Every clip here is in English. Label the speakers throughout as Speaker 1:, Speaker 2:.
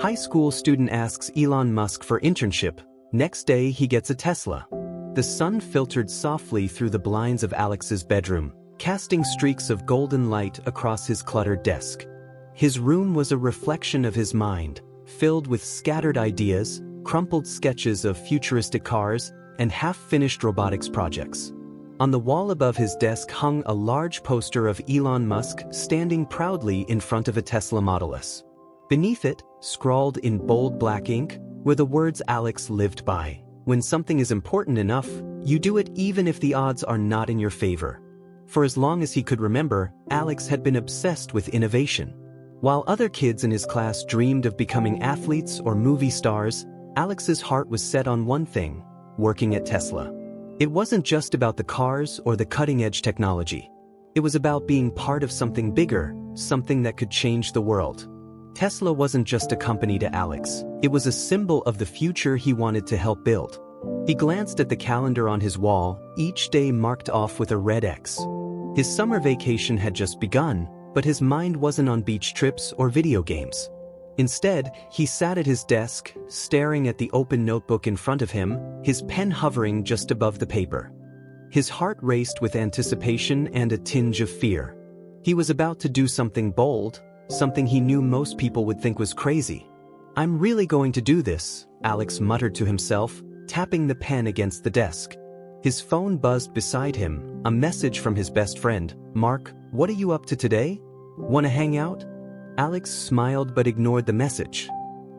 Speaker 1: High school student asks Elon Musk for internship. Next day he gets a Tesla. The sun filtered softly through the blinds of Alex's bedroom, casting streaks of golden light across his cluttered desk. His room was a reflection of his mind, filled with scattered ideas, crumpled sketches of futuristic cars, and half-finished robotics projects. On the wall above his desk hung a large poster of Elon Musk standing proudly in front of a Tesla Model S. Beneath it, scrawled in bold black ink, were the words Alex lived by. When something is important enough, you do it even if the odds are not in your favor. For as long as he could remember, Alex had been obsessed with innovation. While other kids in his class dreamed of becoming athletes or movie stars, Alex's heart was set on one thing: working at Tesla. It wasn't just about the cars or the cutting-edge technology. It was about being part of something bigger, something that could change the world. Tesla wasn't just a company to Alex, it was a symbol of the future he wanted to help build. He glanced at the calendar on his wall, each day marked off with a red X. His summer vacation had just begun, but his mind wasn't on beach trips or video games. Instead, he sat at his desk, staring at the open notebook in front of him, his pen hovering just above the paper. His heart raced with anticipation and a tinge of fear. He was about to do something bold, something he knew most people would think was crazy. "I'm really going to do this," Alex muttered to himself, tapping the pen against the desk. His phone buzzed beside him, a message from his best friend. "Mark, what are you up to today? Want to hang out?" Alex smiled but ignored the message.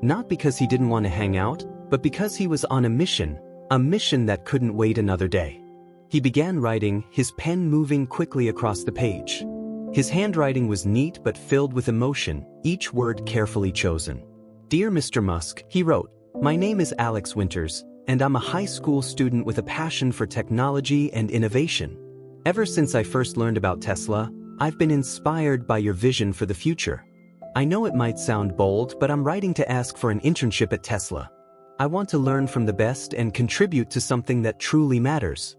Speaker 1: Not because he didn't want to hang out, but because he was on a mission that couldn't wait another day. He began writing, his pen moving quickly across the page. His handwriting was neat but filled with emotion, each word carefully chosen. "Dear Mr. Musk," he wrote, "my name is Alex Winters, and I'm a high school student with a passion for technology and innovation. Ever since I first learned about Tesla, I've been inspired by your vision for the future. I know it might sound bold, but I'm writing to ask for an internship at Tesla. I want to learn from the best and contribute to something that truly matters.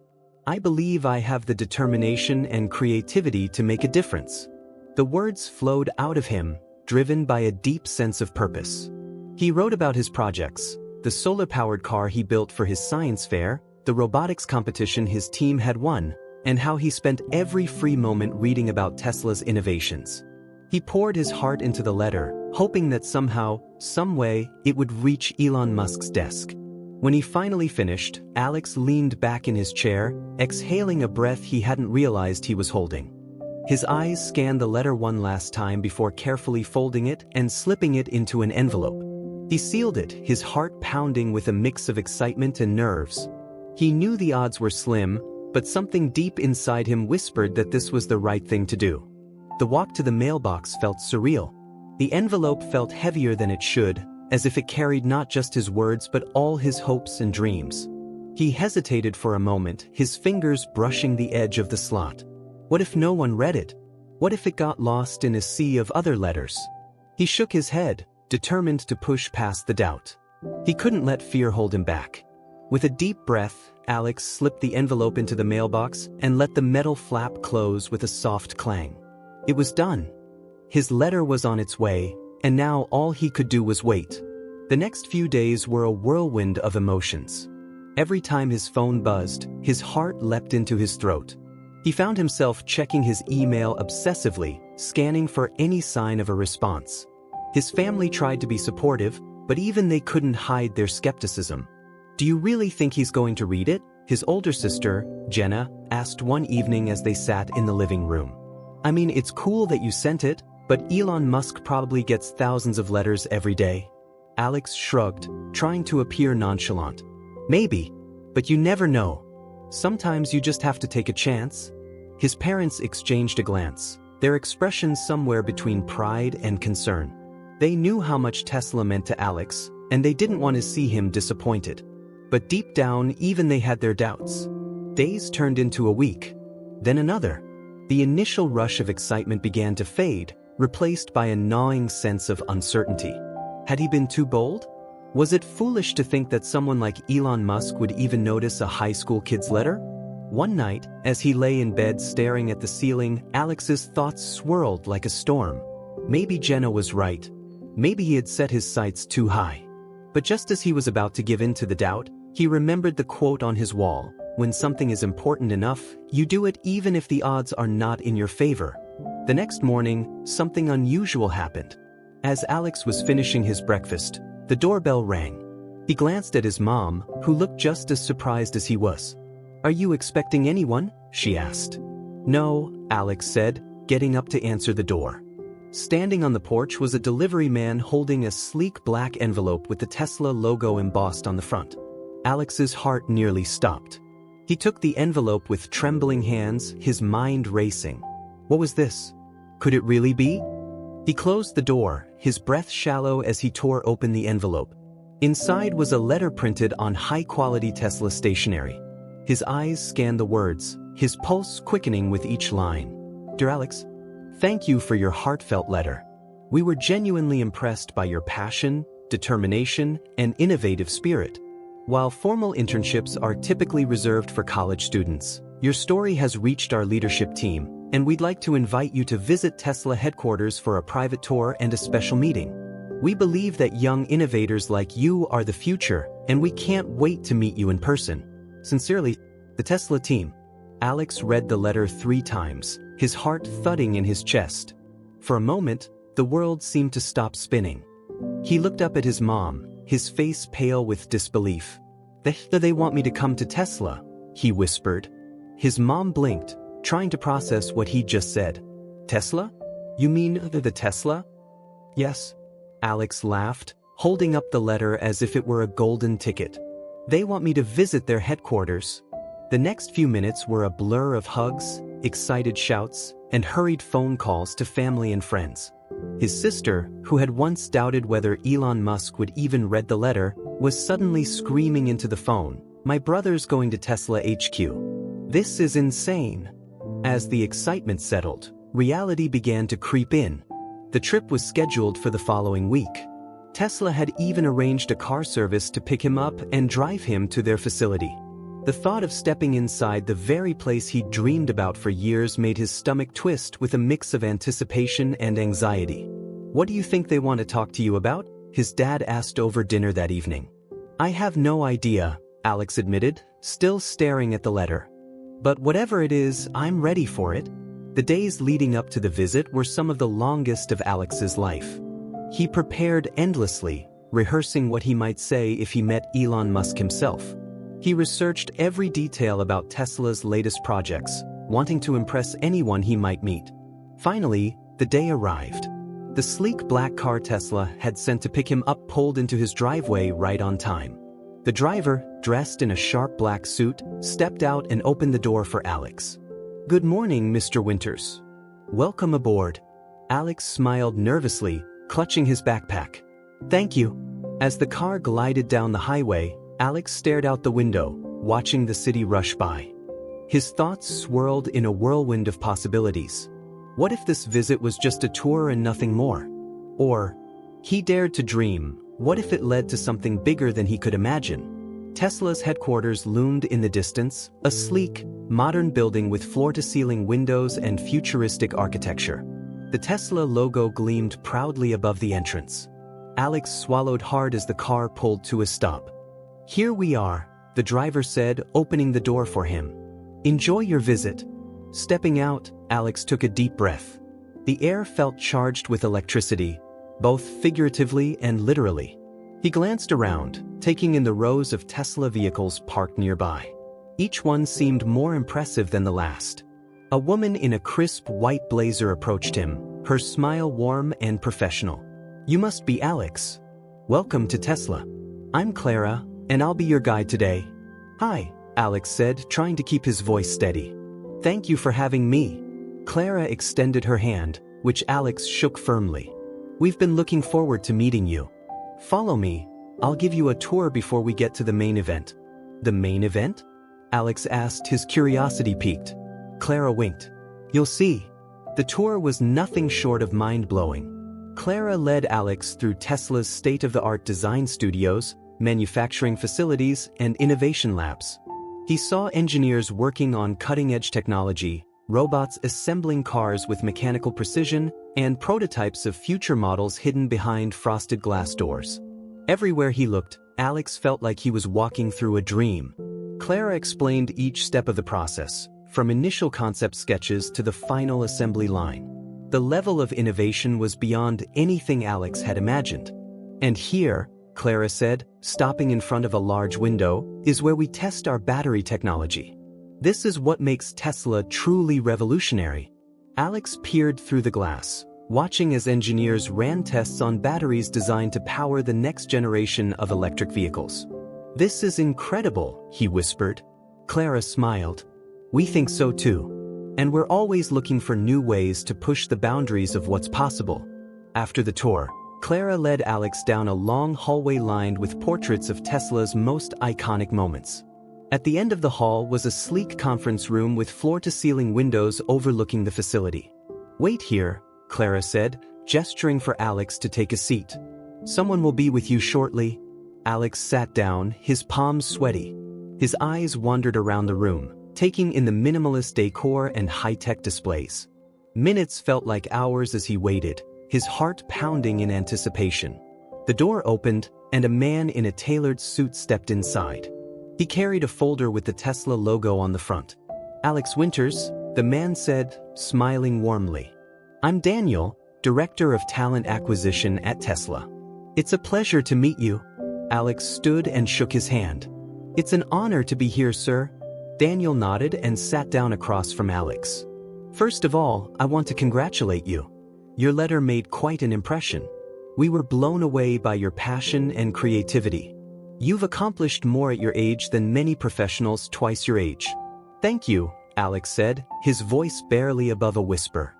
Speaker 1: I believe I have the determination and creativity to make a difference." The words flowed out of him, driven by a deep sense of purpose. He wrote about his projects, the solar-powered car he built for his science fair, the robotics competition his team had won, and how he spent every free moment reading about Tesla's innovations. He poured his heart into the letter, hoping that somehow, some way, it would reach Elon Musk's desk. When he finally finished, Alex leaned back in his chair, exhaling a breath he hadn't realized he was holding. His eyes scanned the letter one last time before carefully folding it and slipping it into an envelope. He sealed it, his heart pounding with a mix of excitement and nerves. He knew the odds were slim, but something deep inside him whispered that this was the right thing to do. The walk to the mailbox felt surreal. The envelope felt heavier than it should, as if it carried not just his words but all his hopes and dreams. He hesitated for a moment, his fingers brushing the edge of the slot. What if no one read it? What if it got lost in a sea of other letters? He shook his head, determined to push past the doubt. He couldn't let fear hold him back. With a deep breath, Alex slipped the envelope into the mailbox and let the metal flap close with a soft clang. It was done. His letter was on its way, and now all he could do was wait. The next few days were a whirlwind of emotions. Every time his phone buzzed, his heart leapt into his throat. He found himself checking his email obsessively, scanning for any sign of a response. His family tried to be supportive, but even they couldn't hide their skepticism. "Do you really think he's going to read it?" his older sister, Jenna, asked one evening as they sat in the living room. "I mean, it's cool that you sent it, but Elon Musk probably gets thousands of letters every day." Alex shrugged, trying to appear nonchalant. "Maybe, but you never know. Sometimes you just have to take a chance." His parents exchanged a glance, their expressions somewhere between pride and concern. They knew how much Tesla meant to Alex, and they didn't want to see him disappointed. But deep down, even they had their doubts. Days turned into a week, then another. The initial rush of excitement began to fade, replaced by a gnawing sense of uncertainty. Had he been too bold? Was it foolish to think that someone like Elon Musk would even notice a high school kid's letter? One night, as he lay in bed staring at the ceiling, Alex's thoughts swirled like a storm. Maybe Jenna was right. Maybe he had set his sights too high. But just as he was about to give in to the doubt, he remembered the quote on his wall, "When something is important enough, you do it even if the odds are not in your favor." The next morning, something unusual happened. As Alex was finishing his breakfast, the doorbell rang. He glanced at his mom, who looked just as surprised as he was. "Are you expecting anyone?" she asked. "No," Alex said, getting up to answer the door. Standing on the porch was a delivery man holding a sleek black envelope with the Tesla logo embossed on the front. Alex's heart nearly stopped. He took the envelope with trembling hands, his mind racing. What was this? Could it really be? He closed the door, his breath shallow as he tore open the envelope. Inside was a letter printed on high-quality Tesla stationery. His eyes scanned the words, his pulse quickening with each line. "Dear Alex, thank you for your heartfelt letter. We were genuinely impressed by your passion, determination, and innovative spirit. While formal internships are typically reserved for college students, your story has reached our leadership team, and we'd like to invite you to visit Tesla headquarters for a private tour and a special meeting. We believe that young innovators like you are the future, and we can't wait to meet you in person. Sincerely, the Tesla team." Alex read the letter 3 times, his heart thudding in his chest. For a moment, the world seemed to stop spinning. He looked up at his mom, his face pale with disbelief. They want me to come to Tesla," he whispered. His mom blinked, trying to process what he'd just said. "Tesla? You mean the Tesla?" "Yes," Alex laughed, holding up the letter as if it were a golden ticket. "They want me to visit their headquarters." The next few minutes were a blur of hugs, excited shouts, and hurried phone calls to family and friends. His sister, who had once doubted whether Elon Musk would even read the letter, was suddenly screaming into the phone, "My brother's going to Tesla HQ. This is insane." As the excitement settled, reality began to creep in. The trip was scheduled for the following week. Tesla had even arranged a car service to pick him up and drive him to their facility. The thought of stepping inside the very place he'd dreamed about for years made his stomach twist with a mix of anticipation and anxiety. "What do you think they want to talk to you about?" his dad asked over dinner that evening. "I have no idea," Alex admitted, still staring at the letter. "But whatever it is, I'm ready for it." The days leading up to the visit were some of the longest of Alex's life. He prepared endlessly, rehearsing what he might say if he met Elon Musk himself. He researched every detail about Tesla's latest projects, wanting to impress anyone he might meet. Finally, the day arrived. The sleek black car Tesla had sent to pick him up pulled into his driveway right on time. The driver, dressed in a sharp black suit, stepped out and opened the door for Alex. "Good morning, Mr. Winters. Welcome aboard." Alex smiled nervously, clutching his backpack. "Thank you." As the car glided down the highway, Alex stared out the window, watching the city rush by. His thoughts swirled in a whirlwind of possibilities. What if this visit was just a tour and nothing more? Or, he dared to dream, what if it led to something bigger than he could imagine? Tesla's headquarters loomed in the distance, a sleek, modern building with floor-to-ceiling windows and futuristic architecture. The Tesla logo gleamed proudly above the entrance. Alex swallowed hard as the car pulled to a stop. "Here we are," the driver said, opening the door for him. "Enjoy your visit." Stepping out, Alex took a deep breath. The air felt charged with electricity, both figuratively and literally. He glanced around, taking in the rows of Tesla vehicles parked nearby. Each one seemed more impressive than the last. A woman in a crisp white blazer approached him, her smile warm and professional. "You must be Alex. Welcome to Tesla. I'm Clara, and I'll be your guide today." "Hi," Alex said, trying to keep his voice steady. "Thank you for having me." Clara extended her hand, which Alex shook firmly. "We've been looking forward to meeting you. Follow me. I'll give you a tour before we get to the main event." "The main event?" Alex asked, his curiosity piqued. Clara winked. "You'll see." The tour was nothing short of mind-blowing. Clara led Alex through Tesla's state-of-the-art design studios, manufacturing facilities, and innovation labs. He saw engineers working on cutting-edge technology, robots assembling cars with mechanical precision, and prototypes of future models hidden behind frosted glass doors. Everywhere he looked, Alex felt like he was walking through a dream. Clara explained each step of the process, from initial concept sketches to the final assembly line. The level of innovation was beyond anything Alex had imagined. And here, Clara said, stopping in front of a large window, is where we test our battery technology. This is what makes Tesla truly revolutionary. Alex peered through the glass, watching as engineers ran tests on batteries designed to power the next generation of electric vehicles. "This is incredible," he whispered. Clara smiled. "We think so too. And we're always looking for new ways to push the boundaries of what's possible." After the tour, Clara led Alex down a long hallway lined with portraits of Tesla's most iconic moments. At the end of the hall was a sleek conference room with floor-to-ceiling windows overlooking the facility. "Wait here," Clara said, gesturing for Alex to take a seat. "Someone will be with you shortly." Alex sat down, his palms sweaty. His eyes wandered around the room, taking in the minimalist decor and high-tech displays. Minutes felt like hours as he waited, his heart pounding in anticipation. The door opened, and a man in a tailored suit stepped inside. He carried a folder with the Tesla logo on the front. "Alex Winters," the man said, smiling warmly. "I'm Daniel, Director of Talent Acquisition at Tesla. It's a pleasure to meet you." Alex stood and shook his hand. "It's an honor to be here, sir." Daniel nodded and sat down across from Alex. "First of all, I want to congratulate you. Your letter made quite an impression. We were blown away by your passion and creativity. You've accomplished more at your age than many professionals twice your age." "Thank you," Alex said, his voice barely above a whisper.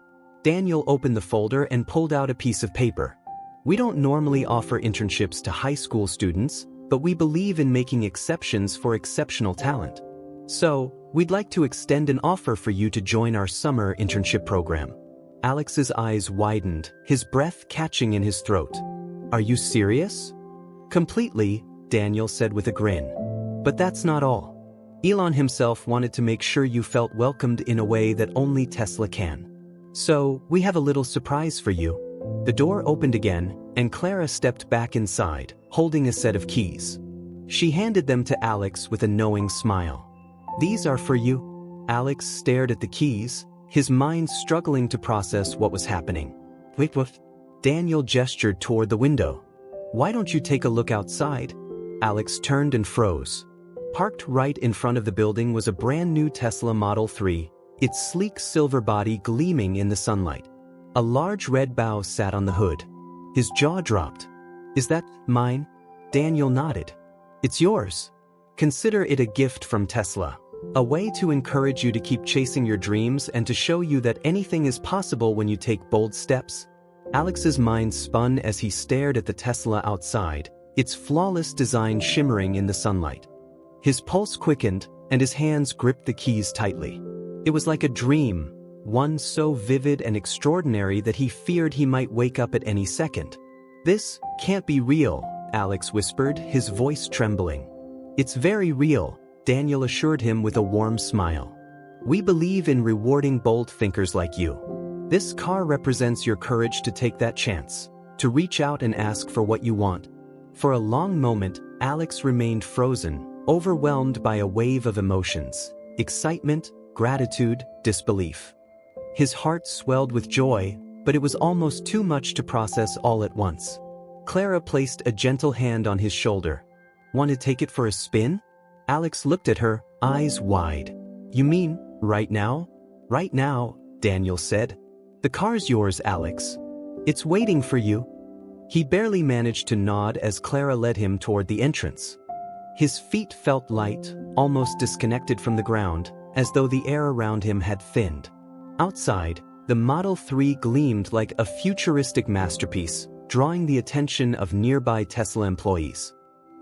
Speaker 1: Daniel opened the folder and pulled out a piece of paper. "We don't normally offer internships to high school students, but we believe in making exceptions for exceptional talent. So, we'd like to extend an offer for you to join our summer internship program." Alex's eyes widened, his breath catching in his throat. "Are you serious?" "Completely," Daniel said with a grin. "But that's not all. Elon himself wanted to make sure you felt welcomed in a way that only Tesla can. So, we have a little surprise for you." The door opened again, and Clara stepped back inside, holding a set of keys. She handed them to Alex with a knowing smile. "These are for you." Alex stared at the keys, his mind struggling to process what was happening. "Wait, what?" Daniel gestured toward the window. "Why don't you take a look outside?" Alex turned and froze. Parked right in front of the building was a brand new Tesla Model 3, its sleek silver body gleaming in the sunlight. A large red bow sat on the hood. His jaw dropped. "Is that mine?" Daniel nodded. "It's yours. Consider it a gift from Tesla. A way to encourage you to keep chasing your dreams and to show you that anything is possible when you take bold steps." Alex's mind spun as he stared at the Tesla outside, its flawless design shimmering in the sunlight. His pulse quickened, and his hands gripped the keys tightly. It was like a dream, one so vivid and extraordinary that he feared he might wake up at any second. "This can't be real," Alex whispered, his voice trembling. "It's very real," Daniel assured him with a warm smile. "We believe in rewarding bold thinkers like you. This car represents your courage to take that chance, to reach out and ask for what you want." For a long moment, Alex remained frozen, overwhelmed by a wave of emotions: excitement, gratitude, disbelief. His heart swelled with joy, but it was almost too much to process all at once. Clara placed a gentle hand on his shoulder. "Want to take it for a spin?" Alex looked at her, eyes wide. "You mean, right now?" "Right now," Daniel said. "The car's yours, Alex. It's waiting for you." He barely managed to nod as Clara led him toward the entrance. His feet felt light, almost disconnected from the ground, as though the air around him had thinned. Outside, the Model 3 gleamed like a futuristic masterpiece, drawing the attention of nearby Tesla employees.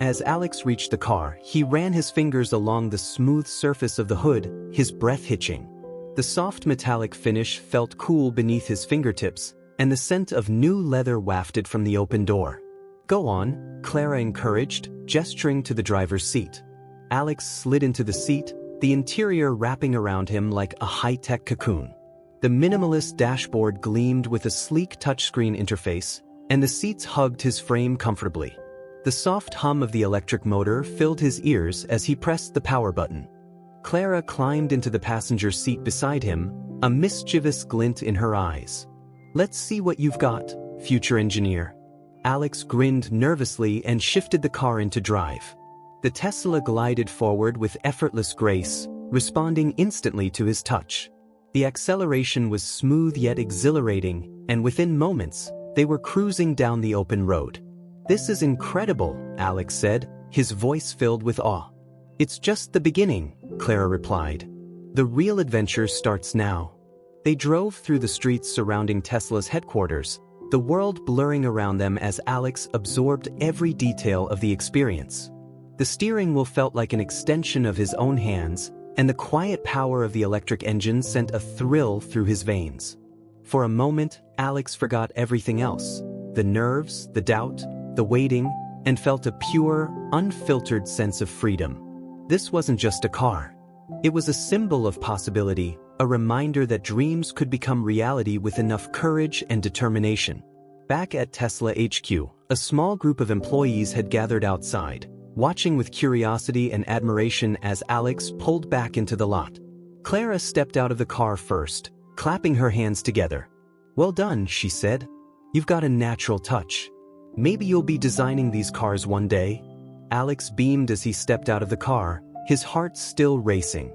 Speaker 1: As Alex reached the car, he ran his fingers along the smooth surface of the hood, his breath hitching. The soft metallic finish felt cool beneath his fingertips, and the scent of new leather wafted from the open door. "Go on," Clara encouraged, gesturing to the driver's seat. Alex slid into the seat, the interior wrapping around him like a high-tech cocoon. The minimalist dashboard gleamed with a sleek touchscreen interface, and the seats hugged his frame comfortably. The soft hum of the electric motor filled his ears as he pressed the power button. Clara climbed into the passenger seat beside him, a mischievous glint in her eyes. "Let's see what you've got, future engineer." Alex grinned nervously and shifted the car into drive. The Tesla glided forward with effortless grace, responding instantly to his touch. The acceleration was smooth yet exhilarating, and within moments, they were cruising down the open road. "This is incredible," Alex said, his voice filled with awe. "It's just the beginning," Clara replied. "The real adventure starts now." They drove through the streets surrounding Tesla's headquarters, the world blurring around them as Alex absorbed every detail of the experience. The steering wheel felt like an extension of his own hands, and the quiet power of the electric engine sent a thrill through his veins. For a moment, Alex forgot everything else: the nerves, the doubt, the waiting, and felt a pure, unfiltered sense of freedom. This wasn't just a car. It was a symbol of possibility, a reminder that dreams could become reality with enough courage and determination. Back at Tesla HQ, a small group of employees had gathered outside, watching with curiosity and admiration as Alex pulled back into the lot. Clara stepped out of the car first, clapping her hands together. "Well done," she said. "You've got a natural touch. Maybe you'll be designing these cars one day." Alex beamed as he stepped out of the car, his heart still racing.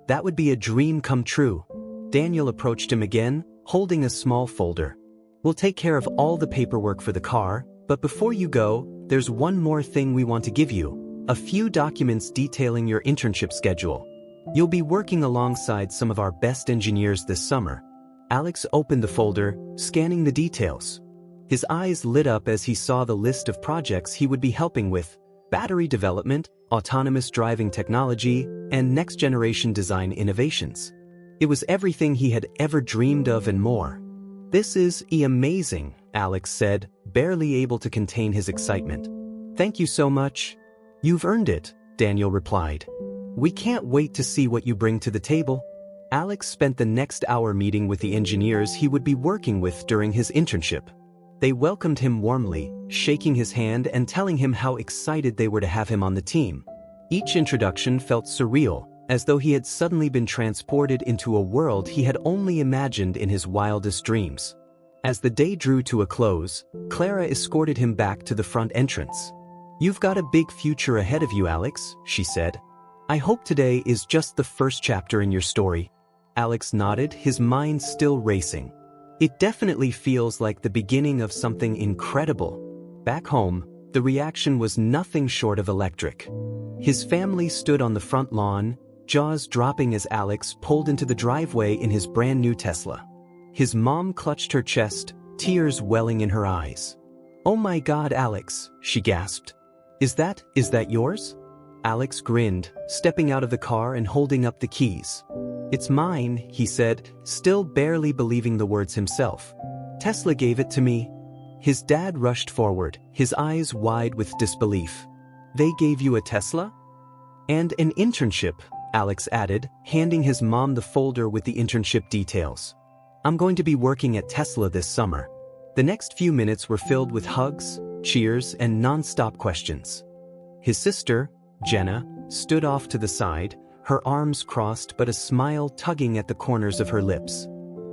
Speaker 1: That would be a dream come true. Daniel approached him again, holding a small folder. "We'll take care of all the paperwork for the car, but before you go, there's one more thing we want to give you: a few documents detailing your internship schedule. You'll be working alongside some of our best engineers this summer." Alex opened the folder, scanning the details. His eyes lit up as he saw the list of projects he would be helping with: battery development, autonomous driving technology, and next-generation design innovations. It was everything he had ever dreamed of and more. "This is amazing," Alex said, barely able to contain his excitement. "Thank you so much." "You've earned it," Daniel replied. "We can't wait to see what you bring to the table." Alex spent the next hour meeting with the engineers he would be working with during his internship. They welcomed him warmly, shaking his hand and telling him how excited they were to have him on the team. Each introduction felt surreal, as though he had suddenly been transported into a world he had only imagined in his wildest dreams. As the day drew to a close, Clara escorted him back to the front entrance. "You've got a big future ahead of you, Alex," she said. "I hope today is just the first chapter in your story." Alex nodded, his mind still racing. "It definitely feels like the beginning of something incredible." Back home, the reaction was nothing short of electric. His family stood on the front lawn, jaws dropping as Alex pulled into the driveway in his brand-new Tesla. His mom clutched her chest, tears welling in her eyes. "Oh my God, Alex," she gasped. Is that yours?" Alex grinned, stepping out of the car and holding up the keys. "It's mine," he said, still barely believing the words himself. "Tesla gave it to me." His dad rushed forward, his eyes wide with disbelief. "They gave you a Tesla?" "And an internship," Alex added, handing his mom the folder with the internship details. "I'm going to be working at Tesla this summer." The next few minutes were filled with hugs, cheers, and non-stop questions. His sister, Jenna, stood off to the side, her arms crossed but a smile tugging at the corners of her lips.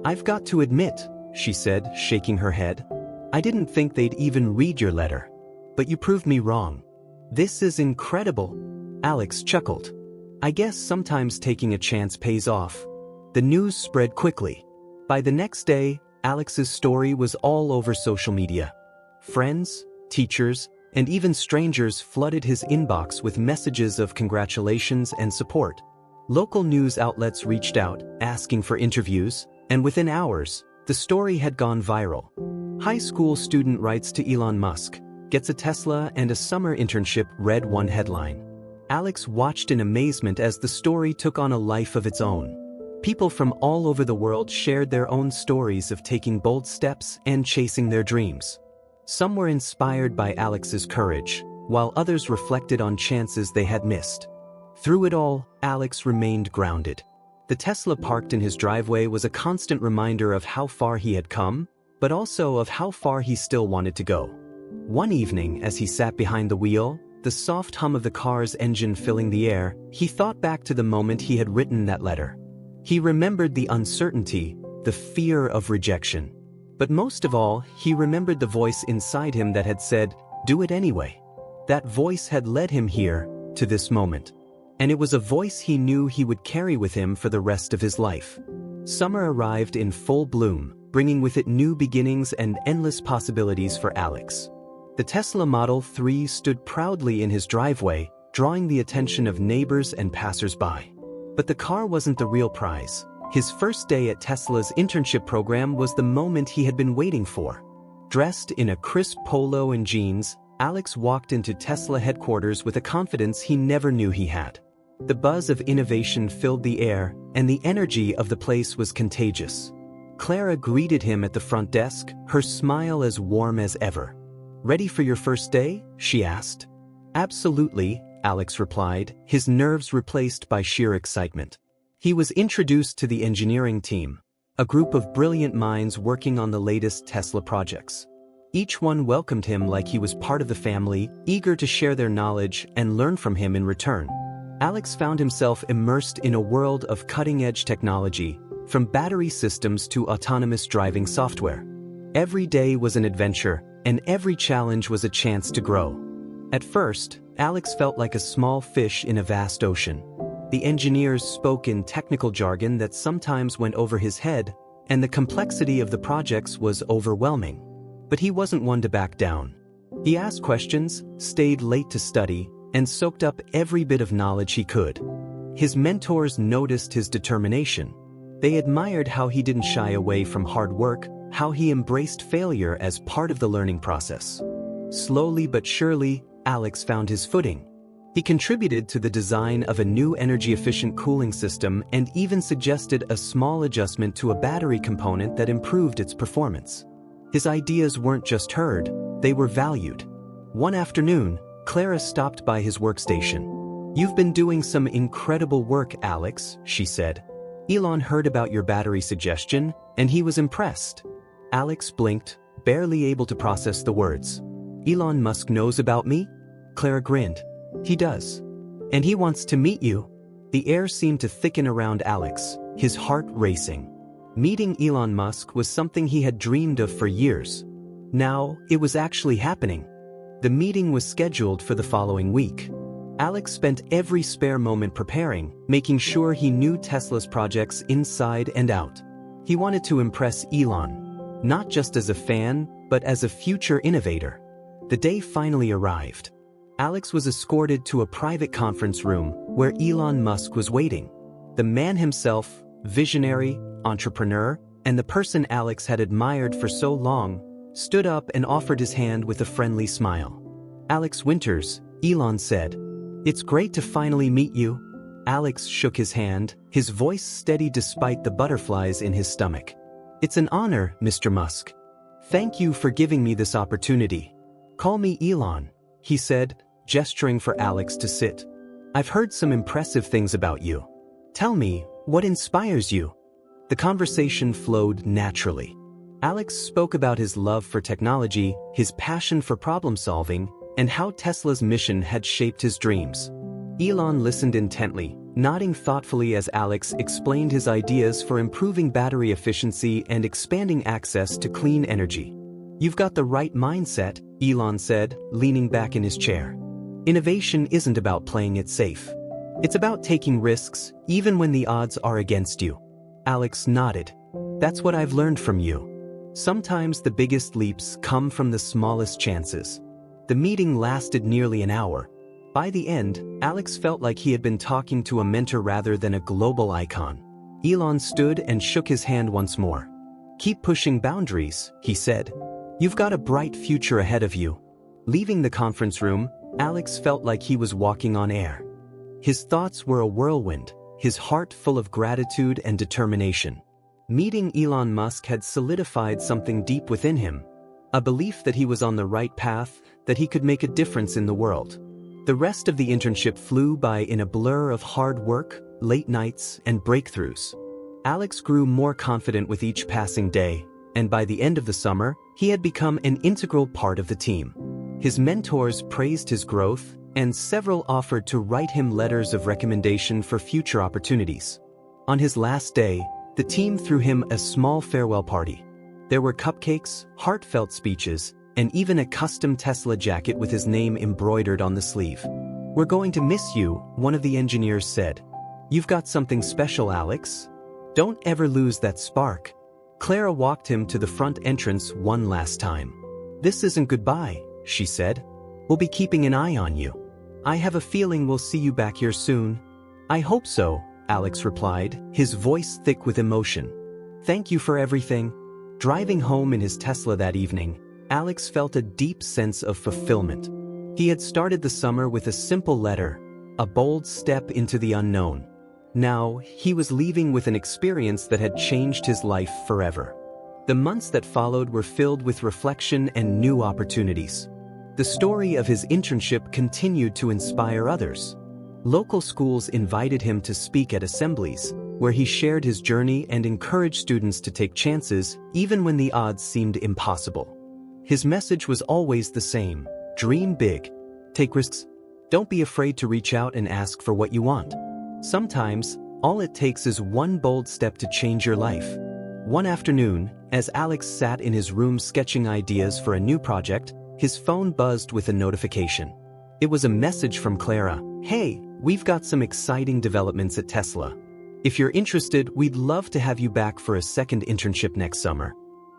Speaker 1: "I've got to admit," she said, shaking her head, "I didn't think they'd even read your letter. But you proved me wrong. This is incredible." Alex chuckled. "I guess sometimes taking a chance pays off." The news spread quickly. By the next day, Alex's story was all over social media. Friends, teachers, and even strangers flooded his inbox with messages of congratulations and support. Local news outlets reached out, asking for interviews, and within hours, the story had gone viral. High school student writes to Elon Musk, gets a Tesla and a summer internship, read one headline. Alex watched in amazement as the story took on a life of its own. People from all over the world shared their own stories of taking bold steps and chasing their dreams. Some were inspired by Alex's courage, while others reflected on chances they had missed. Through it all, Alex remained grounded. The Tesla parked in his driveway was a constant reminder of how far he had come, but also of how far he still wanted to go. One evening, as he sat behind the wheel, the soft hum of the car's engine filling the air, he thought back to the moment he had written that letter. He remembered the uncertainty, the fear of rejection. But most of all, he remembered the voice inside him that had said, "Do it anyway." That voice had led him here, to this moment. And it was a voice he knew he would carry with him for the rest of his life. Summer arrived in full bloom, bringing with it new beginnings and endless possibilities for Alex. The Tesla Model 3 stood proudly in his driveway, drawing the attention of neighbors and passers-by. But the car wasn't the real prize. His first day at Tesla's internship program was the moment he had been waiting for. Dressed in a crisp polo and jeans, Alex walked into Tesla headquarters with a confidence he never knew he had. The buzz of innovation filled the air, and the energy of the place was contagious. Clara greeted him at the front desk, her smile as warm as ever. "Ready for your first day?" she asked. "Absolutely," Alex replied, his nerves replaced by sheer excitement. He was introduced to the engineering team, a group of brilliant minds working on the latest Tesla projects. Each one welcomed him like he was part of the family, eager to share their knowledge and learn from him in return. Alex found himself immersed in a world of cutting-edge technology, from battery systems to autonomous driving software. Every day was an adventure, and every challenge was a chance to grow. At first, Alex felt like a small fish in a vast ocean. The engineers spoke in technical jargon that sometimes went over his head, and the complexity of the projects was overwhelming. But he wasn't one to back down. He asked questions, stayed late to study, and soaked up every bit of knowledge he could. His mentors noticed his determination. They admired how he didn't shy away from hard work, how he embraced failure as part of the learning process. Slowly but surely, Alex found his footing. He contributed to the design of a new energy-efficient cooling system and even suggested a small adjustment to a battery component that improved its performance. His ideas weren't just heard, they were valued. One afternoon, Clara stopped by his workstation. "You've been doing some incredible work, Alex," she said. "Elon heard about your battery suggestion, and he was impressed." Alex blinked, barely able to process the words. "Elon Musk knows about me?" Clara grinned. "He does. And he wants to meet you." The air seemed to thicken around Alex, his heart racing. Meeting Elon Musk was something he had dreamed of for years. Now, it was actually happening. The meeting was scheduled for the following week. Alex spent every spare moment preparing, making sure he knew Tesla's projects inside and out. He wanted to impress Elon, not just as a fan, but as a future innovator. The day finally arrived. Alex was escorted to a private conference room where Elon Musk was waiting. The man himself, visionary, entrepreneur, and the person Alex had admired for so long, stood up and offered his hand with a friendly smile. "Alex Winters," Elon said. "It's great to finally meet you." Alex shook his hand, his voice steady despite the butterflies in his stomach. "It's an honor, Mr. Musk. Thank you for giving me this opportunity. Call me Elon," he said, gesturing for Alex to sit. "I've heard some impressive things about you. Tell me, what inspires you?" The conversation flowed naturally. Alex spoke about his love for technology, his passion for problem-solving, and how Tesla's mission had shaped his dreams. Elon listened intently, nodding thoughtfully as Alex explained his ideas for improving battery efficiency and expanding access to clean energy. "You've got the right mindset," Elon said, leaning back in his chair. "Innovation isn't about playing it safe. It's about taking risks, even when the odds are against you." Alex nodded. "That's what I've learned from you. Sometimes the biggest leaps come from the smallest chances." The meeting lasted nearly an hour. By the end, Alex felt like he had been talking to a mentor rather than a global icon. Elon stood and shook his hand once more. "Keep pushing boundaries," he said. "You've got a bright future ahead of you." Leaving the conference room, Alex felt like he was walking on air. His thoughts were a whirlwind, his heart full of gratitude and determination. Meeting Elon Musk had solidified something deep within him, a belief that he was on the right path, that he could make a difference in the world. The rest of the internship flew by in a blur of hard work, late nights, and breakthroughs. Alex grew more confident with each passing day, and by the end of the summer, he had become an integral part of the team. His mentors praised his growth, and several offered to write him letters of recommendation for future opportunities. On his last day, the team threw him a small farewell party. There were cupcakes, heartfelt speeches, and even a custom Tesla jacket with his name embroidered on the sleeve. "We're going to miss you," one of the engineers said. "You've got something special, Alex. Don't ever lose that spark." Clara walked him to the front entrance one last time. "This isn't goodbye," she said. "We'll be keeping an eye on you. I have a feeling we'll see you back here soon." "I hope so," Alex replied, his voice thick with emotion. "Thank you for everything." Driving home in his Tesla that evening, Alex felt a deep sense of fulfillment. He had started the summer with a simple letter, a bold step into the unknown. Now, he was leaving with an experience that had changed his life forever. The months that followed were filled with reflection and new opportunities. The story of his internship continued to inspire others. Local schools invited him to speak at assemblies, where he shared his journey and encouraged students to take chances, even when the odds seemed impossible. His message was always the same: dream big, take risks, don't be afraid to reach out and ask for what you want. Sometimes, all it takes is one bold step to change your life. One afternoon, as Alex sat in his room sketching ideas for a new project, his phone buzzed with a notification. It was a message from Clara. "Hey, we've got some exciting developments at Tesla. If you're interested, we'd love to have you back for a second internship next summer."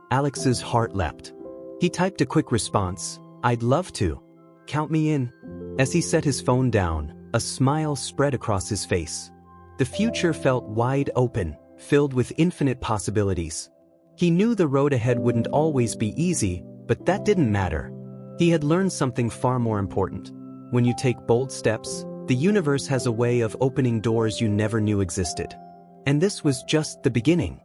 Speaker 1: Alex's heart leapt. He typed a quick response, "I'd love to. Count me in." As he set his phone down, a smile spread across his face. The future felt wide open, filled with infinite possibilities. He knew the road ahead wouldn't always be easy, but that didn't matter. He had learned something far more important. When you take bold steps, the universe has a way of opening doors you never knew existed. And this was just the beginning.